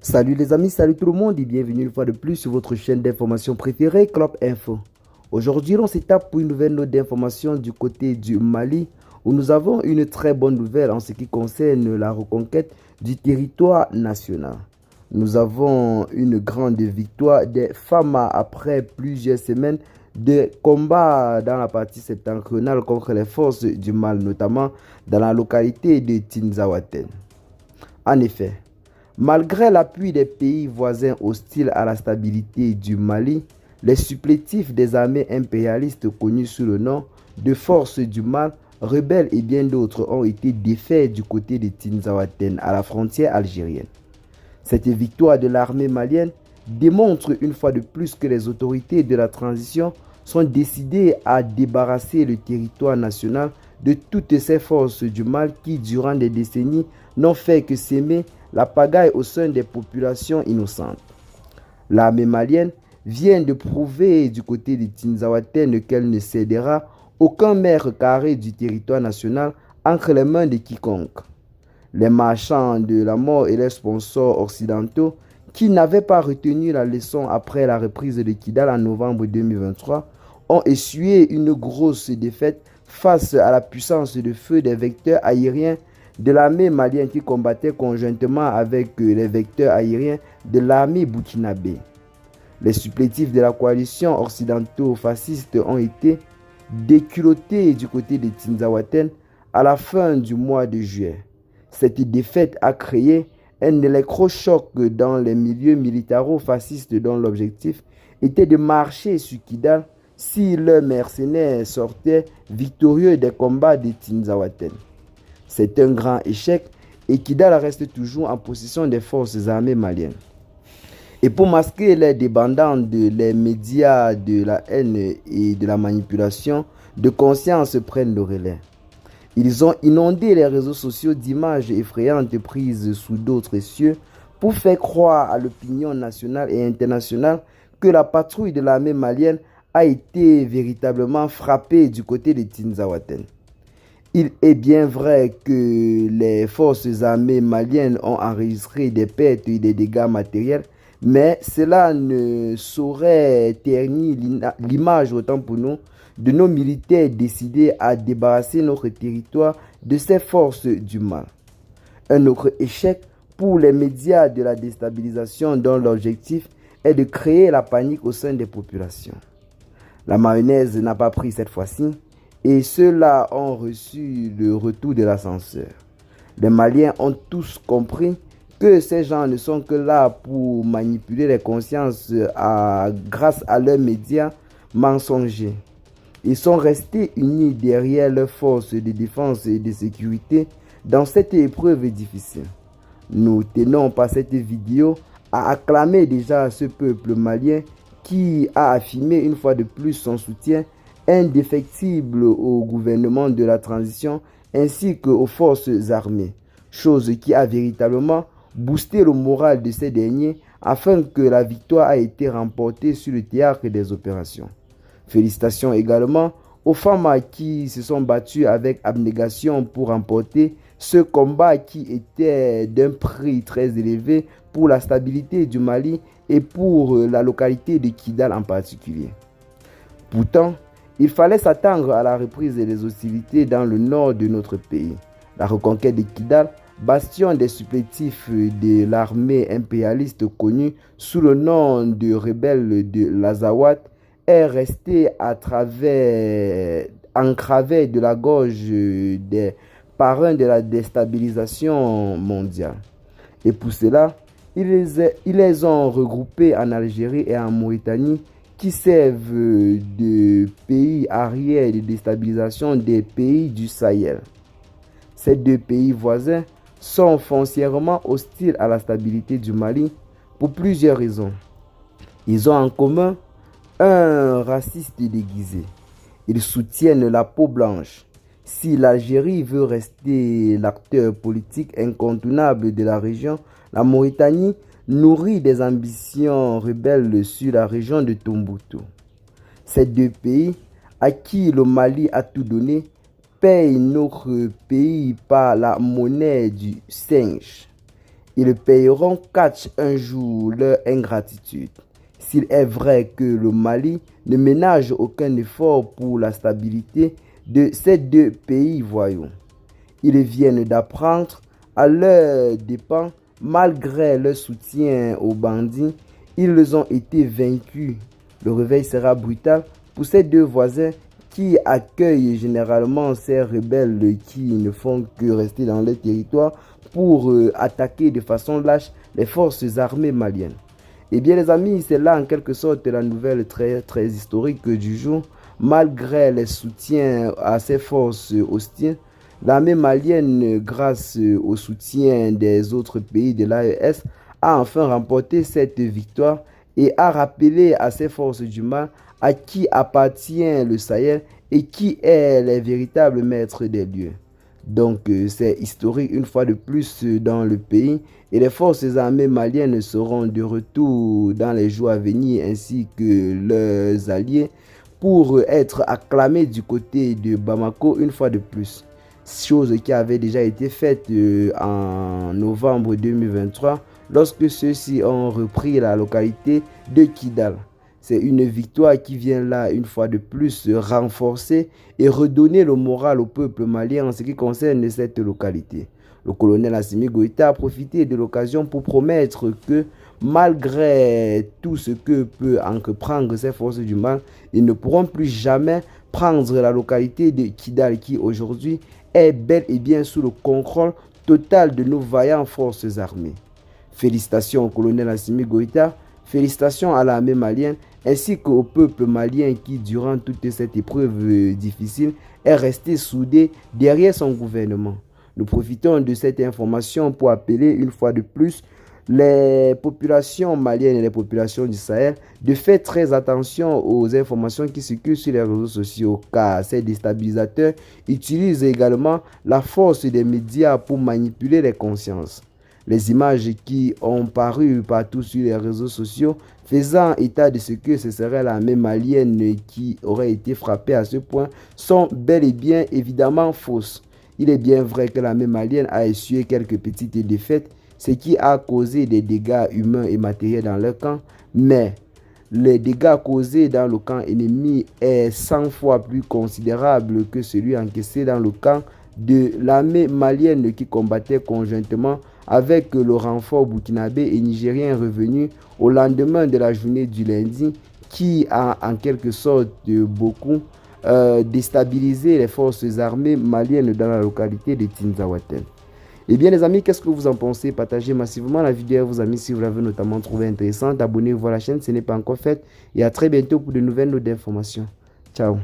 Salut les amis, salut tout le monde et bienvenue une fois de plus sur votre chaîne d'information préférée, Club Info. Aujourd'hui, on s'étape pour une nouvelle note d'information du côté du Mali où nous avons une très bonne nouvelle en ce qui concerne la reconquête du territoire national. Nous avons une grande victoire des Fama après plusieurs semaines de combat dans la partie septentrionale contre les forces du Mali, notamment dans la localité de Tinzaouaten. En effet, malgré l'appui des pays voisins hostiles à la stabilité du Mali, les supplétifs des armées impérialistes connues sous le nom de Forces du Mal, rebelles et bien d'autres ont été défaits du côté de Tinzaouaten à la frontière algérienne. Cette victoire de l'armée malienne démontre une fois de plus que les autorités de la transition sont décidées à débarrasser le territoire national de toutes ces forces du mal qui, durant des décennies, n'ont fait que s'aimer la pagaille au sein des populations innocentes. L'armée malienne vient de prouver du côté de Tinzaouaten qu'elle ne cédera aucun mètre carré du territoire national entre les mains de quiconque. Les marchands de la mort et les sponsors occidentaux qui n'avaient pas retenu la leçon après la reprise de Kidal en novembre 2023 ont essuyé une grosse défaite face à la puissance de feu des vecteurs aériens de l'armée malienne qui combattait conjointement avec les vecteurs aériens de l'armée burkinabé. Les supplétifs de la coalition occidentaux fascistes ont été déculottés du côté de Tinzaouaten à la fin du mois de juillet. Cette défaite a créé un électrochoc dans les milieux militaro-fascistes dont l'objectif était de marcher sur Kidal si leurs mercenaires sortaient victorieux des combats de Tinzaouaten. C'est un grand échec et Kidal reste toujours en possession des forces armées maliennes. Et pour masquer les débandants les médias de la haine et de la manipulation, de conscience prennent le relais. Ils ont inondé les réseaux sociaux d'images effrayantes prises sous d'autres cieux pour faire croire à l'opinion nationale et internationale que la patrouille de l'armée malienne a été véritablement frappée du côté de Tinzaouaten. Il est bien vrai que les forces armées maliennes ont enregistré des pertes et des dégâts matériels, mais cela ne saurait ternir l'image, autant pour nous, de nos militaires décidés à débarrasser notre territoire de ces forces du mal. Un autre échec pour les médias de la déstabilisation dont l'objectif est de créer la panique au sein des populations. La mayonnaise n'a pas pris cette fois-ci et ceux-là ont reçu le retour de l'ascenseur. Les Maliens ont tous compris que ces gens ne sont que là pour manipuler les consciences grâce à leurs médias mensongers. Ils sont restés unis derrière leurs forces de défense et de sécurité dans cette épreuve difficile. Nous tenons par cette vidéo à acclamer déjà ce peuple malien qui a affirmé une fois de plus son soutien indéfectible au gouvernement de la transition ainsi qu'aux forces armées, chose qui a véritablement boosté le moral de ces derniers afin que la victoire ait été remportée sur le théâtre des opérations. Félicitations également aux femmes qui se sont battues avec abnégation pour remporter ce combat qui était d'un prix très élevé pour la stabilité du Mali et pour la localité de Kidal en particulier. Pourtant, il fallait s'attendre à la reprise des hostilités dans le nord de notre pays. La reconquête de Kidal, bastion des supplétifs de l'armée impérialiste connue sous le nom de rebelles de l'Azawad, est restée encravée de la gorge des parrains de la déstabilisation mondiale. Et pour cela, ils les ont regroupés en Algérie et en Mauritanie qui servent de pays arrière de déstabilisation des pays du Sahel. Ces deux pays voisins sont foncièrement hostiles à la stabilité du Mali pour plusieurs raisons. Ils ont en commun un raciste déguisé. Ils soutiennent la peau blanche. Si l'Algérie veut rester l'acteur politique incontournable de la région, la Mauritanie nourrit des ambitions rebelles sur la région de Tombouctou. Ces deux pays, à qui le Mali a tout donné, payent notre pays par la monnaie du singe. Ils payeront catch un jour leur ingratitude. S'il est vrai que le Mali ne ménage aucun effort pour la stabilité de ces deux pays voyous, ils viennent d'apprendre à leurs dépens, malgré leur soutien aux bandits, ils ont été vaincus. Le réveil sera brutal pour ces deux voisins qui accueillent généralement ces rebelles qui ne font que rester dans leur territoire pour attaquer de façon lâche les forces armées maliennes. Eh bien les amis, c'est là en quelque sorte la nouvelle très historique du jour. Malgré les soutiens à ces forces hostiles, l'armée malienne, grâce au soutien des autres pays de l'AES, a enfin remporté cette victoire et a rappelé à ces forces du mal à qui appartient le Sahel et qui est les véritables maîtres des lieux. Donc c'est historique une fois de plus dans le pays et les forces armées maliennes seront de retour dans les jours à venir ainsi que leurs alliés pour être acclamés du côté de Bamako une fois de plus. Chose qui avait déjà été faite en novembre 2023 lorsque ceux-ci ont repris la localité de Kidal. C'est une victoire qui vient là une fois de plus renforcer et redonner le moral au peuple malien en ce qui concerne cette localité. Le colonel Assimi Goïta a profité de l'occasion pour promettre que malgré tout ce que peut entreprendre ces forces du mal, ils ne pourront plus jamais prendre la localité de Kidal qui aujourd'hui est bel et bien sous le contrôle total de nos vaillantes forces armées. Félicitations au colonel Assimi Goïta, félicitations à l'armée malienne ainsi qu'au peuple malien qui, durant toute cette épreuve difficile, est resté soudé derrière son gouvernement. Nous profitons de cette information pour appeler une fois de plus les populations maliennes et les populations du Sahel de faire très attention aux informations qui circulent sur les réseaux sociaux car ces déstabilisateurs utilisent également la force des médias pour manipuler les consciences. Les images qui ont paru partout sur les réseaux sociaux faisant état de ce que ce serait l'armée malienne qui aurait été frappée à ce point sont bel et bien évidemment fausses. Il est bien vrai que l'armée malienne a essuyé quelques petites défaites, ce qui a causé des dégâts humains et matériels dans leur camp, mais les dégâts causés dans le camp ennemi est 100 fois plus considérable que celui encaissé dans le camp de l'armée malienne qui combattait conjointement avec le renfort burkinabé et nigérien revenu au lendemain de la journée du lundi qui a en quelque sorte beaucoup déstabilisé les forces armées maliennes dans la localité de Tinzaouaten. Eh bien les amis, qu'est-ce que vous en pensez? Partagez massivement la vidéo à vos amis si vous l'avez notamment trouvé intéressante. Abonnez-vous à la chaîne si ce n'est pas encore fait. Et à très bientôt pour de nouvelles notes d'informations. Ciao.